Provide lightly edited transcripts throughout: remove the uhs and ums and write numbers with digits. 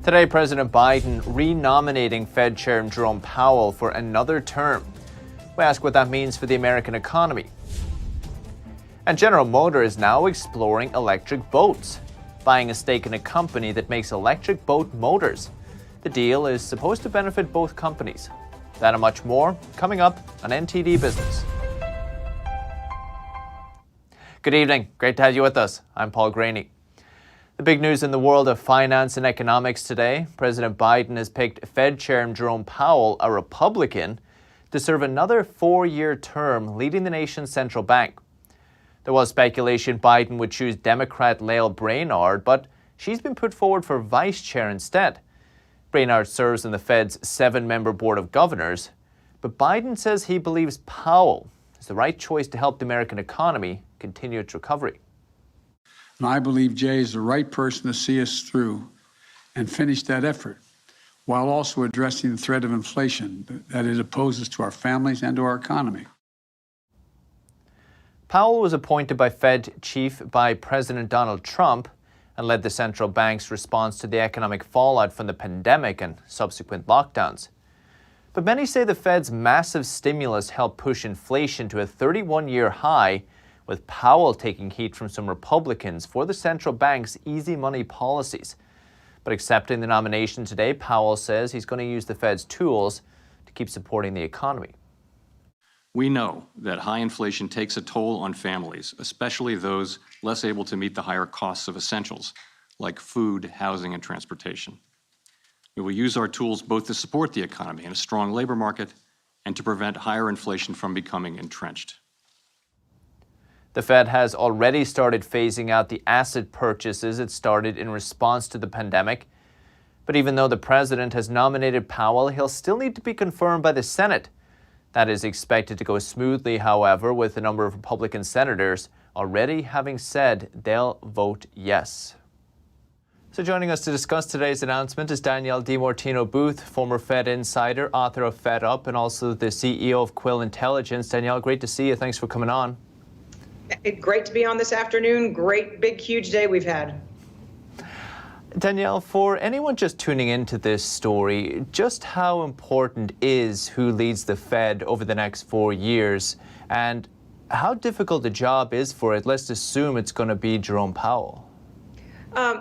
Today, President Biden renominating Fed Chairman Jerome Powell for another term. We ask what that means for the American economy. And General Motors is now exploring electric boats, buying a stake in a company that makes electric boat motors. The deal is supposed to benefit both companies. That and much more coming up on NTD Business. Good evening. Great to have you with us. I'm Paul Graney. The big news in the world of finance and economics today, President Biden has picked Fed Chairman Jerome Powell, a Republican, to serve another 4-year term leading the nation's central bank. There was speculation Biden would choose Democrat Lael Brainard, but she's been put forward for vice chair instead. Brainard serves on the Fed's 7-member board of governors, but Biden says he believes Powell is the right choice to help the American economy continue its recovery. And I believe Jay is the right person to see us through and finish that effort, while also addressing the threat of inflation that it poses to our families and to our economy. Powell was appointed by Fed chief by President Donald Trump and led the central bank's response to the economic fallout from the pandemic and subsequent lockdowns. But many say the Fed's massive stimulus helped push inflation to a 31-year high, with Powell taking heat from some Republicans for the central bank's easy money policies. But accepting the nomination today, Powell says he's going to use the Fed's tools to keep supporting the economy. We know that high inflation takes a toll on families, especially those less able to meet the higher costs of essentials like food, housing, and transportation. We will use our tools both to support the economy and a strong labor market and to prevent higher inflation from becoming entrenched. The Fed has already started phasing out the asset purchases it started in response to the pandemic. But even though the president has nominated Powell, he'll still need to be confirmed by the Senate. That is expected to go smoothly, however, with a number of Republican senators already having said they'll vote yes. So joining us to discuss today's announcement is Danielle DiMartino Booth, former Fed insider, author of Fed Up, and also the CEO of Quill Intelligence. Danielle, great to see you. Thanks for coming on. Great to be on this afternoon. Great, big, huge day we've had. Danielle, for anyone just tuning into this story, just how important is who leads the Fed over the next 4 years, and how difficult the job is for it? Let's assume it's going to be Jerome Powell.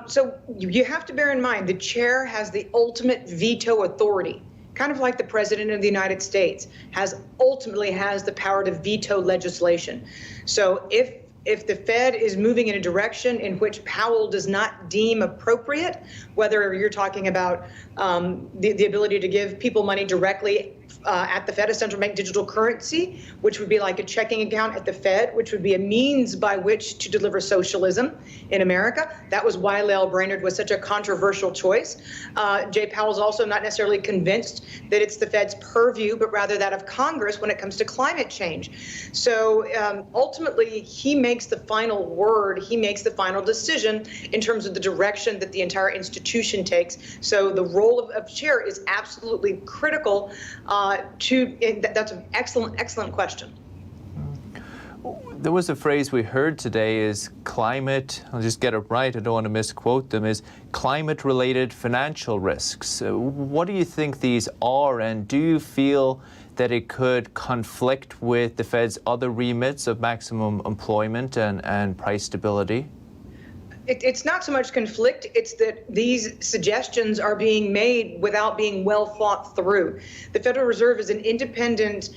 So you have to bear in mind the chair has the ultimate veto authority, kind of like the president of the United States ultimately has the power to veto legislation. So if the Fed is moving in a direction in which Powell does not deem appropriate, whether you're talking about the ability to give people money directly at the Fed, a central bank digital currency, which would be like a checking account at the Fed, which would be a means by which to deliver socialism in America. That was why Lael Brainard was such a controversial choice. Jay Powell's also not necessarily convinced that it's the Fed's purview, but rather that of Congress when it comes to climate change. So ultimately, he makes the final word, he makes the final decision in terms of the direction that the entire institution takes. So the role of chair is absolutely critical. That's an excellent question. There was a phrase we heard today is climate, I'll just get it right, I don't want to misquote them, is climate-related financial risks. What do you think these are, and do you feel that it could conflict with the Fed's other remits of maximum employment and price stability? It's not so much conflict, it's that these suggestions are being made without being well thought through. The Federal Reserve is an independent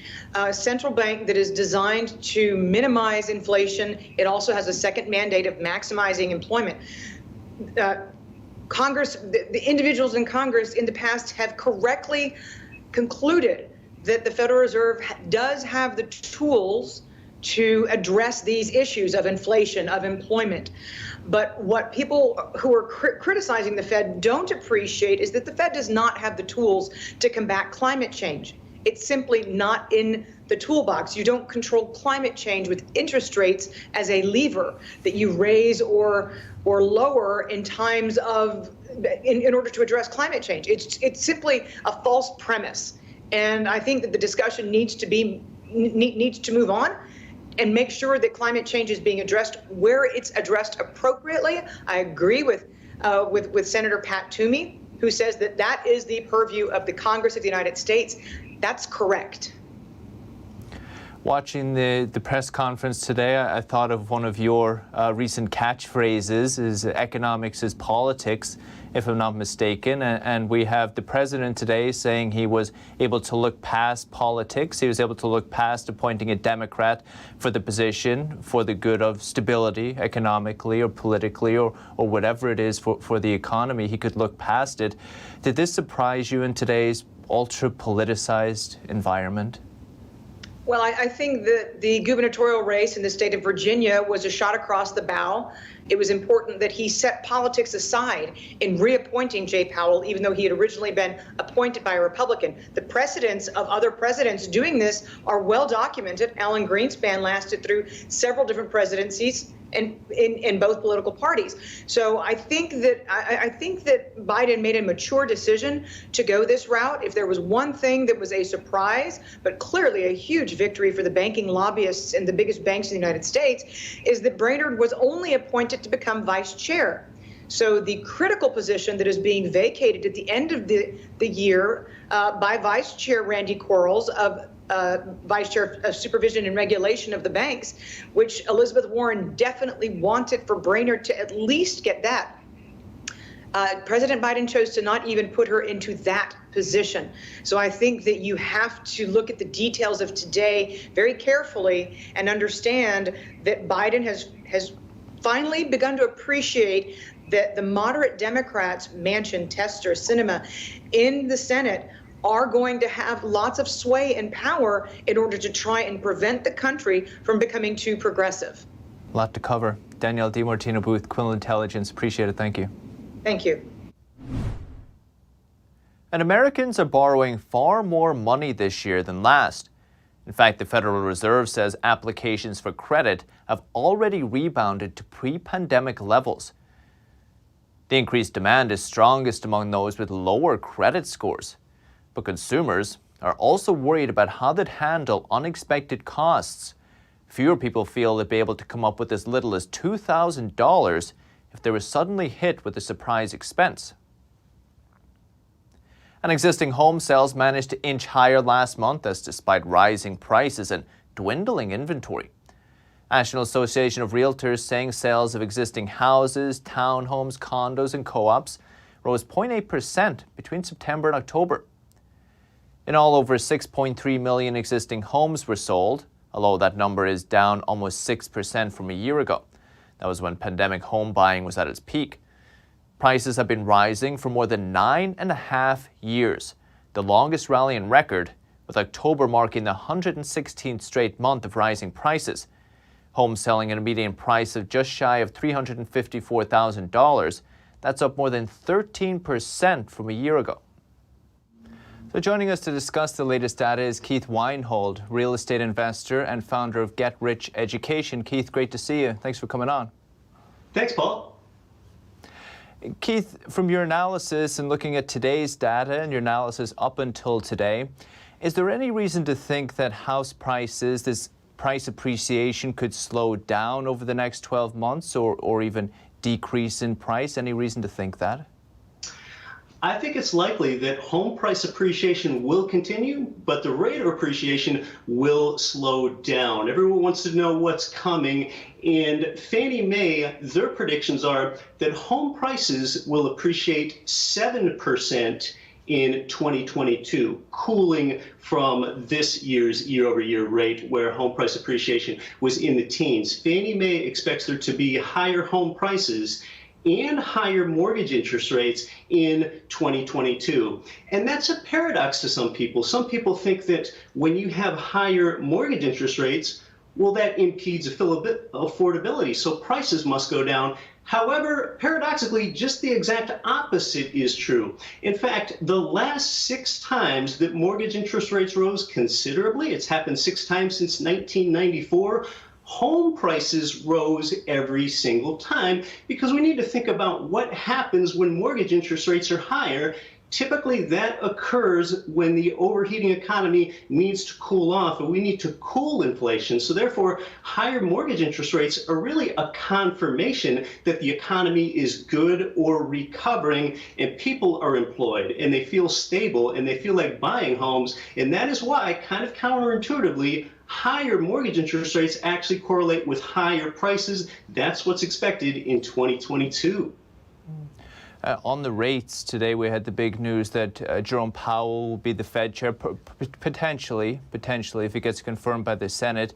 central bank that is designed to minimize inflation. It also has a second mandate of maximizing employment. Congress, the individuals in Congress in the past have correctly concluded that the Federal Reserve does have the tools to address these issues of inflation, of employment. But what people who are criticizing the Fed don't appreciate is that the Fed does not have the tools to combat climate change. It's simply not in the toolbox. You don't control climate change with interest rates as a lever that you raise or lower in times of in order to address climate change. It's simply a false premise. And I think that the discussion needs to move on and make sure that climate change is being addressed where it's addressed appropriately. I agree with Senator Pat Toomey, who says that that is the purview of the Congress of the United States. That's correct. Watching the press conference today, I thought of one of your recent catchphrases, is economics is politics, if I'm not mistaken. And we have the president today saying he was able to look past politics. He was able to look past appointing a Democrat for the position for the good of stability economically or politically or whatever it is for the economy. He could look past it. Did this surprise you in today's ultra-politicized environment? Well, I think that the gubernatorial race in the state of Virginia was a shot across the bow. It was important that he set politics aside in reappointing Jay Powell, even though he had originally been appointed by a Republican. The precedents of other presidents doing this are well documented. Alan Greenspan lasted through several different presidencies in both political parties. So I think that Biden made a mature decision to go this route. If there was one thing that was a surprise, but clearly a huge victory for the banking lobbyists and the biggest banks in the United States, is that Brainerd was only appointed to become vice chair. So the critical position that is being vacated at the end of the year by Vice Chair Randy Quarles of Vice Chair of Supervision and Regulation of the banks, which Elizabeth Warren definitely wanted for Brainerd to at least get that. President Biden chose to not even put her into that position. So I think that you have to look at the details of today very carefully and understand that Biden has finally begun to appreciate that the moderate Democrats, Manchin, Tester, Sinema, in the Senate are going to have lots of sway and power in order to try and prevent the country from becoming too progressive. A lot to cover. Danielle DiMartino Booth, Quill Intelligence. Appreciate it. Thank you. Thank you. And Americans are borrowing far more money this year than last. In fact, the Federal Reserve says applications for credit have already rebounded to pre-pandemic levels. The increased demand is strongest among those with lower credit scores. But consumers are also worried about how they'd handle unexpected costs. Fewer people feel they'd be able to come up with as little as $2,000 if they were suddenly hit with a surprise expense. And existing home sales managed to inch higher last month as despite rising prices and dwindling inventory. National Association of Realtors saying sales of existing houses, townhomes, condos and co-ops rose 0.8% between September and October. In all, over 6.3 million existing homes were sold, although that number is down almost 6% from a year ago. That was when pandemic home buying was at its peak. Prices have been rising for more than 9.5 years, the longest rally in record, with October marking the 116th straight month of rising prices. Homes selling at a median price of just shy of $354,000. That's up more than 13% from a year ago. So joining us to discuss the latest data is Keith Weinhold, real estate investor and founder of Get Rich Education. Keith, great to see you. Thanks for coming on. Thanks, Paul. Keith, from your analysis and looking at today's data and your analysis up until today, is there any reason to think that house prices, this price appreciation, could slow down over the next 12 months or even decrease in price? Any reason to think that? I think it's likely that home price appreciation will continue, but the rate of appreciation will slow down. Everyone wants to know what's coming, and Fannie Mae, their predictions are that home prices will appreciate 7% in 2022, cooling from this year's year-over-year rate where home price appreciation was in the teens. Fannie Mae expects there to be higher home prices and higher mortgage interest rates in 2022. And that's a paradox to some people. Some people think that when you have higher mortgage interest rates, well, that impedes affordability, so prices must go down. However, paradoxically, just the exact opposite is true. In fact, the last 6 times that mortgage interest rates rose considerably, it's happened 6 times since 1994, home prices rose every single time, because we need to think about what happens when mortgage interest rates are higher. Typically, that occurs when the overheating economy needs to cool off, and we need to cool inflation. So therefore, higher mortgage interest rates are really a confirmation that the economy is good or recovering, and people are employed, and they feel stable, and they feel like buying homes. And that is why, kind of counterintuitively, higher mortgage interest rates actually correlate with higher prices. That's what's expected in 2022. On the rates today, we had the big news that Jerome Powell will be the Fed chair, potentially, if it gets confirmed by the Senate.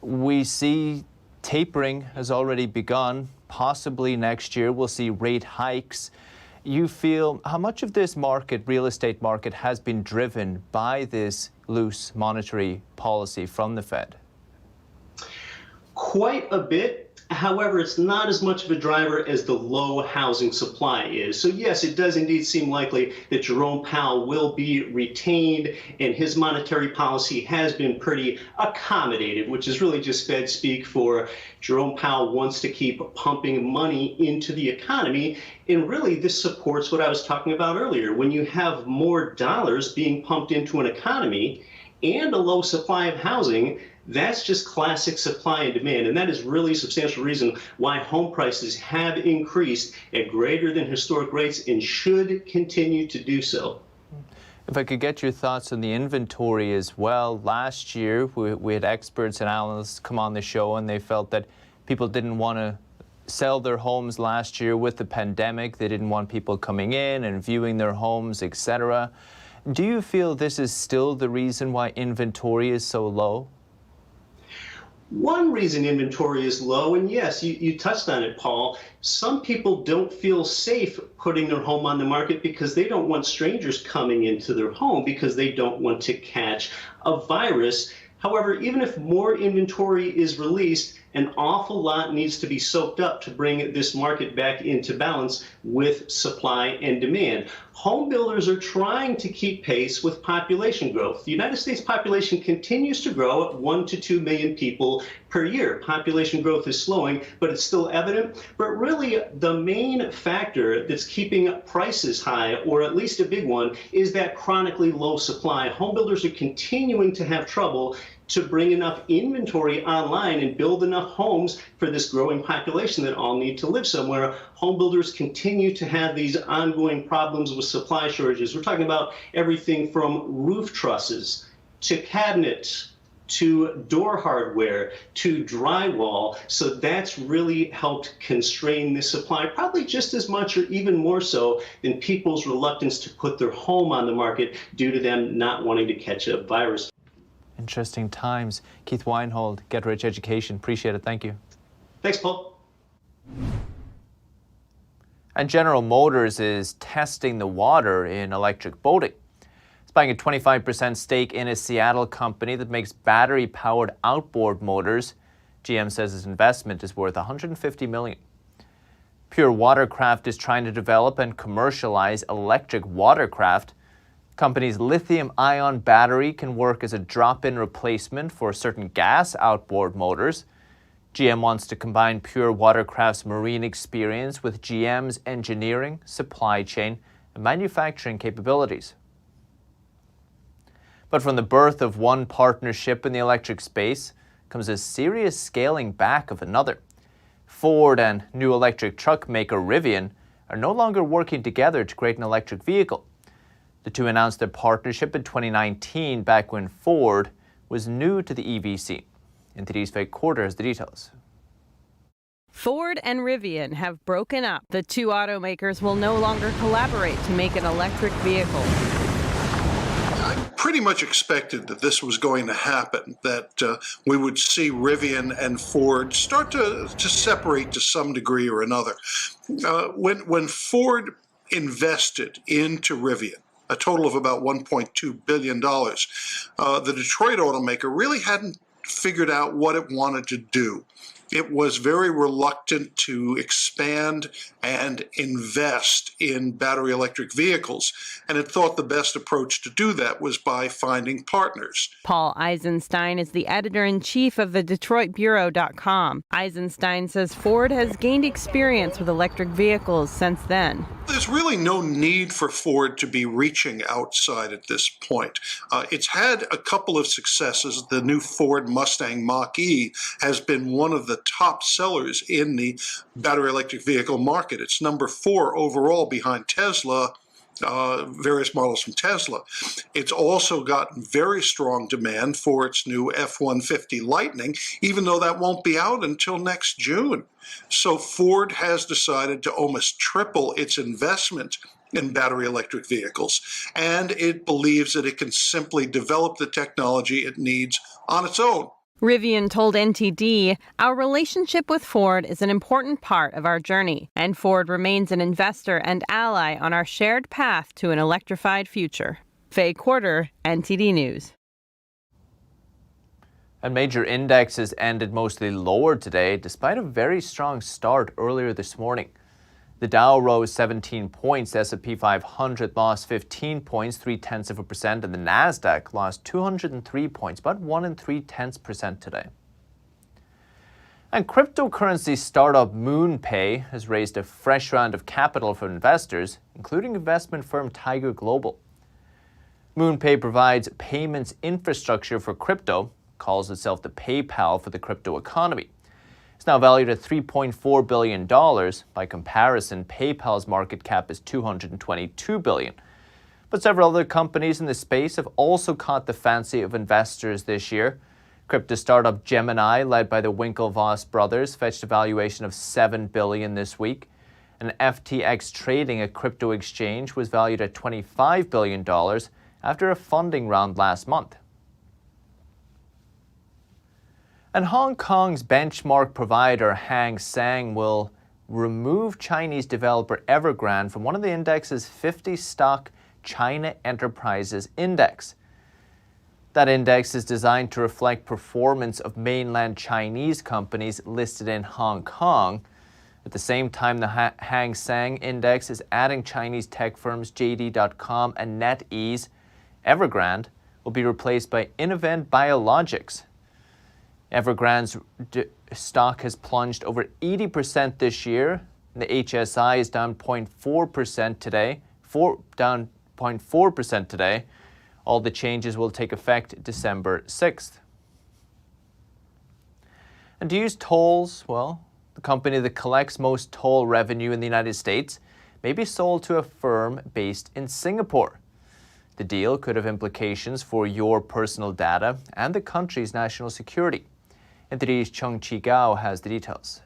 We see tapering has already begun. Possibly next year we'll see rate hikes. You feel how much of this market, real estate market, has been driven by this loose monetary policy from the Fed? Quite a bit. However, it's not as much of a driver as the low housing supply is. So yes, it does indeed seem likely that Jerome Powell will be retained, and his monetary policy has been pretty accommodative, which is really just Fed speak for Jerome Powell wants to keep pumping money into the economy. And really, this supports what I was talking about earlier. When you have more dollars being pumped into an economy and a low supply of housing, that's just classic supply and demand, and that is really a substantial reason why home prices have increased at greater than historic rates and should continue to do so. If I could get your thoughts on the inventory as well. Last year, we had experts and analysts come on the show, and they felt that people didn't want to sell their homes last year with the pandemic. They didn't want people coming in and viewing their homes, etc. Do you feel this is still the reason why inventory is so low? One reason inventory is low, and yes, you touched on it, Paul, some people don't feel safe putting their home on the market because they don't want strangers coming into their home because they don't want to catch a virus. However, even if more inventory is released, an awful lot needs to be soaked up to bring this market back into balance with supply and demand. Home builders are trying to keep pace with population growth. The United States population continues to grow at 1 to 2 million people per year. Population growth is slowing, but it's still evident. But really, the main factor that's keeping prices high, or at least a big one, is that chronically low supply. Home builders are continuing to have trouble to bring enough inventory online and build enough homes for this growing population that all need to live somewhere. Home builders continue to have these ongoing problems with supply shortages. We're talking about everything from roof trusses to cabinets to door hardware to drywall. So that's really helped constrain the supply, probably just as much or even more so than people's reluctance to put their home on the market due to them not wanting to catch a virus. Interesting times. Keith Weinhold, Get Rich Education. Appreciate it. Thank you. Thanks, Paul. And General Motors is testing the water in electric boating. It's buying a 25% stake in a Seattle company that makes battery-powered outboard motors. GM says its investment is worth $150 million. Pure Watercraft is trying to develop and commercialize electric watercraft. Company's lithium-ion battery can work as a drop-in replacement for certain gas outboard motors. GM wants to combine Pure Watercraft's marine experience with GM's engineering, supply chain, and manufacturing capabilities. But from the birth of one partnership in the electric space comes a serious scaling back of another. Ford and new electric truck maker Rivian are no longer working together to create an electric vehicle. The two announced their partnership in 2019, back when Ford was new to the EV scene. NTD's Fake Quarter has the details. Ford and Rivian have broken up. The two automakers will no longer collaborate to make an electric vehicle. I pretty much expected that this was going to happen, that we would see Rivian and Ford start to separate to some degree or another. When Ford invested into Rivian, a total of about $1.2 billion, the Detroit automaker really hadn't figured out what it wanted to do. it was very reluctant to expand and invest in battery electric vehicles, and it thought the best approach to do that was by finding partners. Paul Eisenstein is the editor-in-chief of the DetroitBureau.com. Eisenstein says Ford has gained experience with electric vehicles since then. There's really no need for Ford to be reaching outside at this point. It's had a couple of successes. The new Ford Mustang Mach-E has been one of the top sellers in the battery electric vehicle market. It's number 4 overall behind Tesla, various models from Tesla. It's also gotten very strong demand for its new F-150 Lightning, even though that won't be out until next June. So Ford has decided to almost triple its investment in battery electric vehicles, and it believes that it can simply develop the technology it needs on its own. Rivian told NTD, "Our relationship with Ford is an important part of our journey, and Ford remains an investor and ally on our shared path to an electrified future." Faye Quarter, NTD News. And major indexes ended mostly lower today, despite a very strong start earlier this morning. The Dow rose 17 points, the S&P 500 lost 15 points, 0.3%, and the Nasdaq lost 203 points, about 1 3/10% today. And cryptocurrency startup Moonpay has raised a fresh round of capital from investors, including investment firm Tiger Global. Moonpay provides payments infrastructure for crypto, calls itself the PayPal for the crypto economy. It's now valued at $3.4 billion. By comparison, PayPal's market cap is $222 billion. But several other companies in the space have also caught the fancy of investors this year. Crypto startup Gemini, led by the Winklevoss brothers, fetched a valuation of $7 billion this week. And FTX Trading, a crypto exchange, was valued at $25 billion after a funding round last month. And Hong Kong's benchmark provider Hang Seng will remove Chinese developer Evergrande from one of the index's 50 stock China Enterprises Index. That index is designed to reflect performance of mainland Chinese companies listed in Hong Kong. At the same time, the Hang Seng Index is adding Chinese tech firms JD.com and NetEase. Evergrande will be replaced by Innovent Biologics. Evergrande's stock has plunged over 80% this year. The HSI is down 0.4% today. Down 0.4% today. All the changes will take effect December 6th. And to use tolls, well, the company that collects most toll revenue in the United States may be sold to a firm based in Singapore. The deal could have implications for your personal data and the country's national security. NTD's Chung Chi-Gao has the details.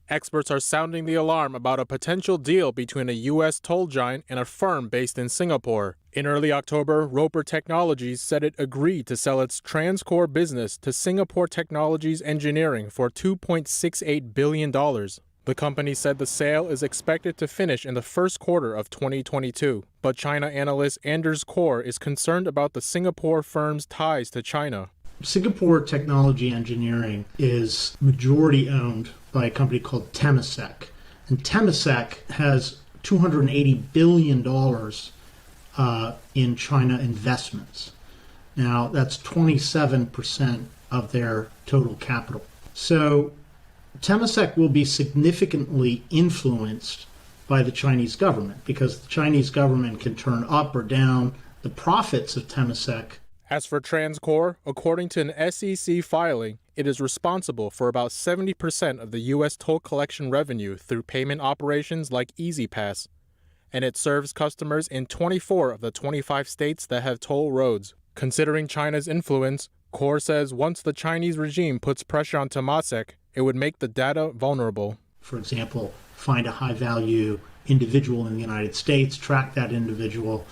Experts are sounding the alarm about a potential deal between a U.S. toll giant and a firm based in Singapore. In early October, Roper Technologies said it agreed to sell its TransCore business to Singapore Technologies Engineering for $2.68 billion. The company said the sale is expected to finish in the first quarter of 2022. But China analyst Anders Kaur is concerned about the Singapore firm's ties to China. Singapore Technology Engineering is majority owned by a company called Temasek. And Temasek has $280 billion in China investments. Now, that's 27% of their total capital. So Temasek will be significantly influenced by the Chinese government because the Chinese government can turn up or down the profits of Temasek. As for TransCore, according to an SEC filing, it is responsible for about 70% of the U.S. toll collection revenue through payment operations like EasyPass, and it serves customers in 24 of the 25 states that have toll roads. Considering China's influence, Kaur says once the Chinese regime puts pressure on Temasek, it would make the data vulnerable. For example, find a high-value individual in the United States, track that individual.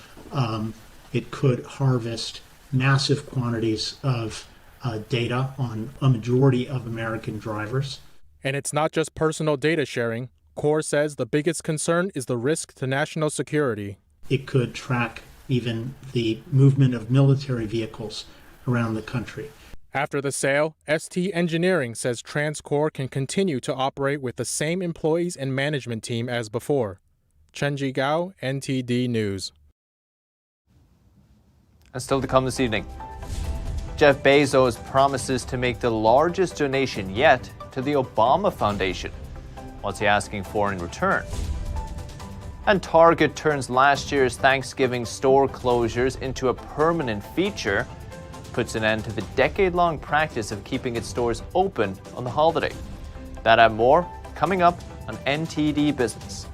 It could harvest massive quantities of data on a majority of American drivers. And it's not just personal data sharing. Kaur says the biggest concern is the risk to national security. It could track even the movement of military vehicles around the country. After the sale, ST Engineering says TransCore can continue to operate with the same employees and management team as before. Chenji Gao, NTD News. And still to come this evening, Jeff Bezos promises to make the largest donation yet to the Obama Foundation. What's he asking for in return? And Target turns last year's Thanksgiving store closures into a permanent feature, puts an end to the decade-long practice of keeping its stores open on the holiday. That and more coming up on NTD Business.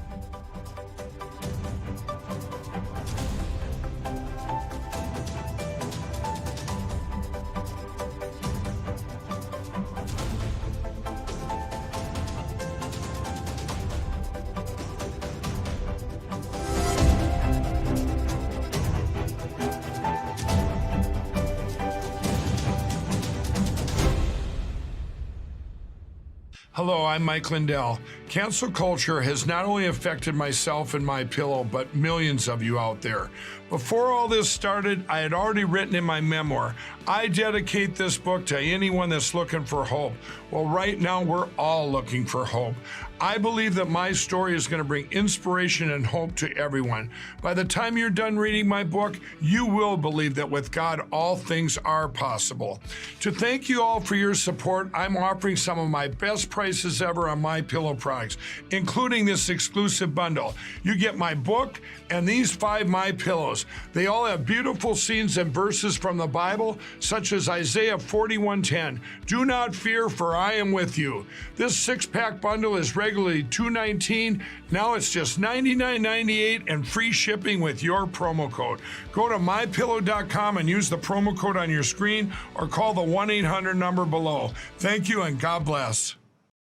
Hello, I'm Mike Lindell. Cancel culture has not only affected myself and MyPillow, but millions of you out there. Before all this started, I had already written in my memoir, I dedicate this book to anyone that's looking for hope. Well, right now, we're all looking for hope. I believe that my story is going to bring inspiration and hope to everyone. By the time you're done reading my book, you will believe that with God, all things are possible. To thank you all for your support, I'm offering some of my best prices ever on MyPillow products, including this exclusive bundle. You get my book and these 5 MyPillows. They all have beautiful scenes and verses from the Bible, such as Isaiah 41:10. Do not fear, for I am with you. This 6-pack bundle is regularly $219. Now it's just $99.98 and free shipping with your promo code. Go to mypillow.com and use the promo code on your screen or call the 1-800 number below. Thank you and God bless.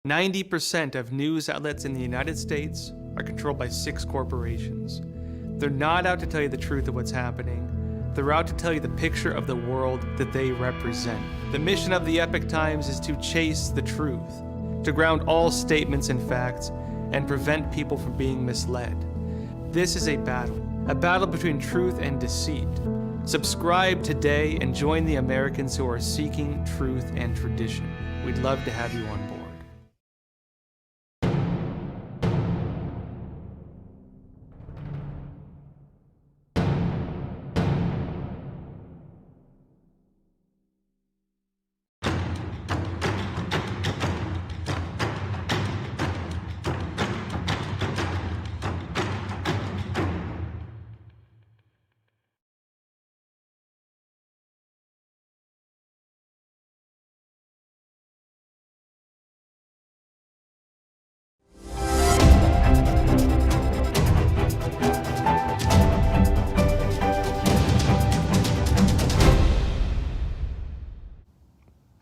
90% of news outlets in the United States are controlled by 6 corporations. They're not out to tell you the truth of what's happening. They're out to tell you the picture of the world that they represent. The mission of the Epoch Times is to chase the truth, to ground all statements in facts, and prevent people from being misled. This is a battle between truth and deceit. Subscribe today and join the Americans who are seeking truth and tradition. We'd love to have you on board.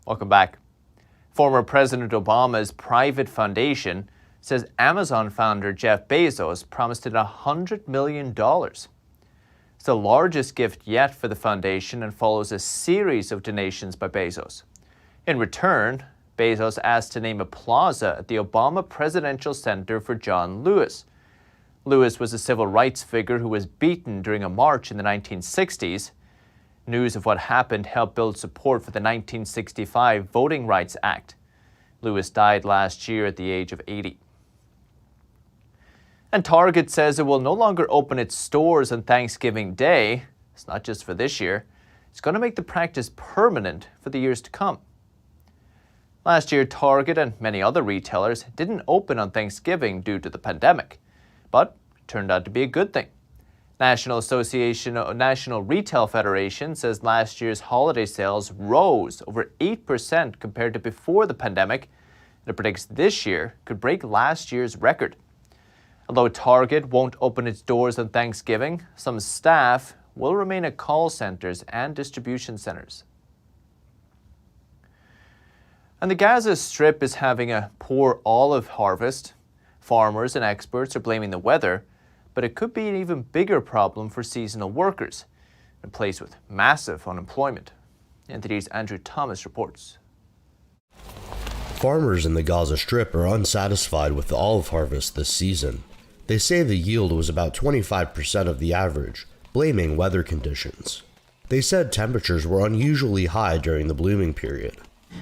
Welcome back. Former President Obama's private foundation says Amazon founder Jeff Bezos promised it $100 million. It's the largest gift yet for the foundation and follows a series of donations by Bezos. In return, Bezos asked to name a plaza at the Obama Presidential Center for John Lewis. Lewis was a civil rights figure who was beaten during a march in the 1960s. News of what happened helped build support for the 1965 Voting Rights Act. Lewis died last year at the age of 80. And Target says it will no longer open its stores on Thanksgiving Day. It's not just for this year. It's going to make the practice permanent for the years to come. Last year, Target and many other retailers didn't open on Thanksgiving due to the pandemic, but it turned out to be a good thing. National Retail Federation says last year's holiday sales rose over 8% compared to before the pandemic, and it predicts this year could break last year's record. Although Target won't open its doors on Thanksgiving, some staff will remain at call centers and distribution centers. And the Gaza Strip is having a poor olive harvest. Farmers and experts are blaming the weather, but it could be an even bigger problem for seasonal workers in a place with massive unemployment. NTD's Andrew Thomas reports. Farmers in the Gaza Strip are unsatisfied with the olive harvest this season. They say the yield was about 25% of the average, blaming weather conditions. They said temperatures were unusually high during the blooming period.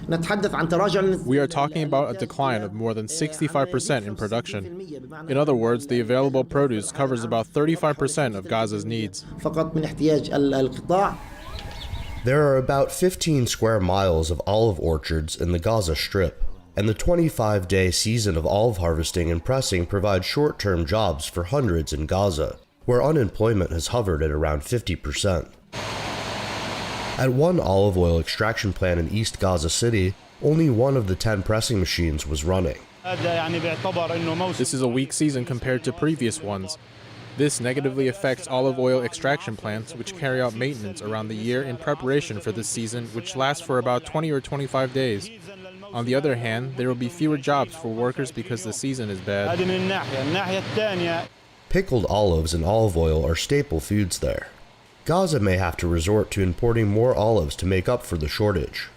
We are talking about a decline of more than 65% in production. In other words, the available produce covers about 35% of Gaza's needs. There are about 15 square miles of olive orchards in the Gaza Strip, and the 25-day season of olive harvesting and pressing provides short-term jobs for hundreds in Gaza, where unemployment has hovered at around 50%. At one olive oil extraction plant in East Gaza City, only one of the 10 pressing machines was running. This is a weak season compared to previous ones. This negatively affects olive oil extraction plants, which carry out maintenance around the year in preparation for this season, which lasts for about 20 or 25 days. On the other hand, there will be fewer jobs for workers because the season is bad. Pickled olives and olive oil are staple foods there. Gaza may have to resort to importing more olives to make up for the shortage.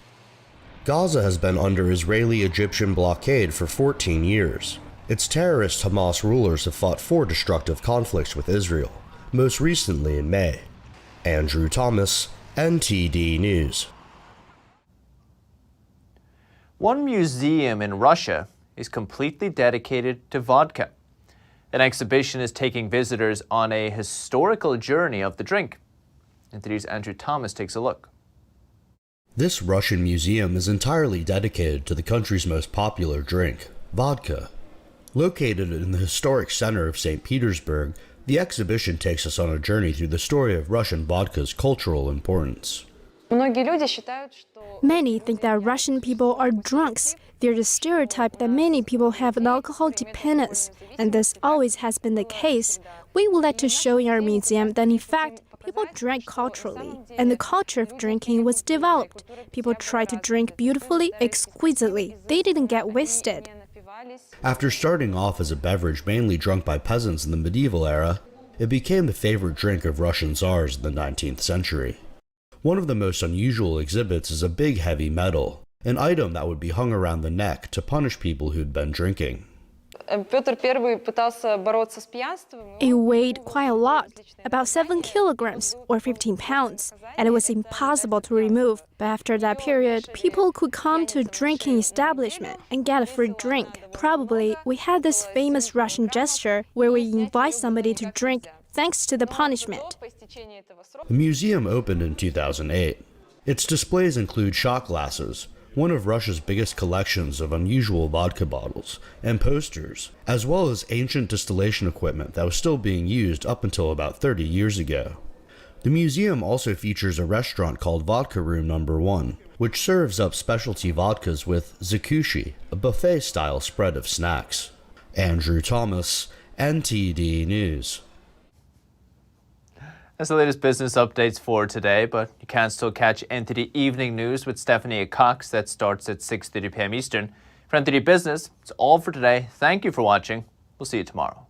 Gaza has been under Israeli-Egyptian blockade for 14 years. Its terrorist Hamas rulers have fought 4 destructive conflicts with Israel, most recently in May. Andrew Thomas, NTD News. One museum in Russia is completely dedicated to vodka. An exhibition is taking visitors on a historical journey of the drink. NTD's Andrew Thomas takes a look. This Russian museum is entirely dedicated to the country's most popular drink, vodka. Located in the historic center of St. Petersburg, the exhibition takes us on a journey through the story of Russian vodka's cultural importance. Many think that Russian people are drunks. There's a stereotype that many people have an alcohol dependence, and this always has been the case. We would like to show in our museum that in fact, people drank culturally, and the culture of drinking was developed. People tried to drink beautifully, exquisitely. They didn't get wasted. After starting off as a beverage mainly drunk by peasants in the medieval era, it became the favorite drink of Russian tsars in the 19th century. One of the most unusual exhibits is a big heavy medal, an item that would be hung around the neck to punish people who'd been drinking. It weighed quite a lot, about 7 kilograms or 15 pounds, and it was impossible to remove. But after that period, people could come to a drinking establishment and get a free drink. Probably, we had this famous Russian gesture where we invite somebody to drink thanks to the punishment. The museum opened in 2008. Its displays include shot glasses, one of Russia's biggest collections of unusual vodka bottles, and posters, as well as ancient distillation equipment that was still being used up until about 30 years ago. The museum also features a restaurant called Vodka Room No. 1, which serves up specialty vodkas with zakushi, a buffet-style spread of snacks. Andrew Thomas, NTD News. That's the latest business updates for today, but you can still catch NTD Evening News with Stephanie Cox. That starts at 6:30 p.m. Eastern. For NTD Business, it's all for today. Thank you for watching. We'll see you tomorrow.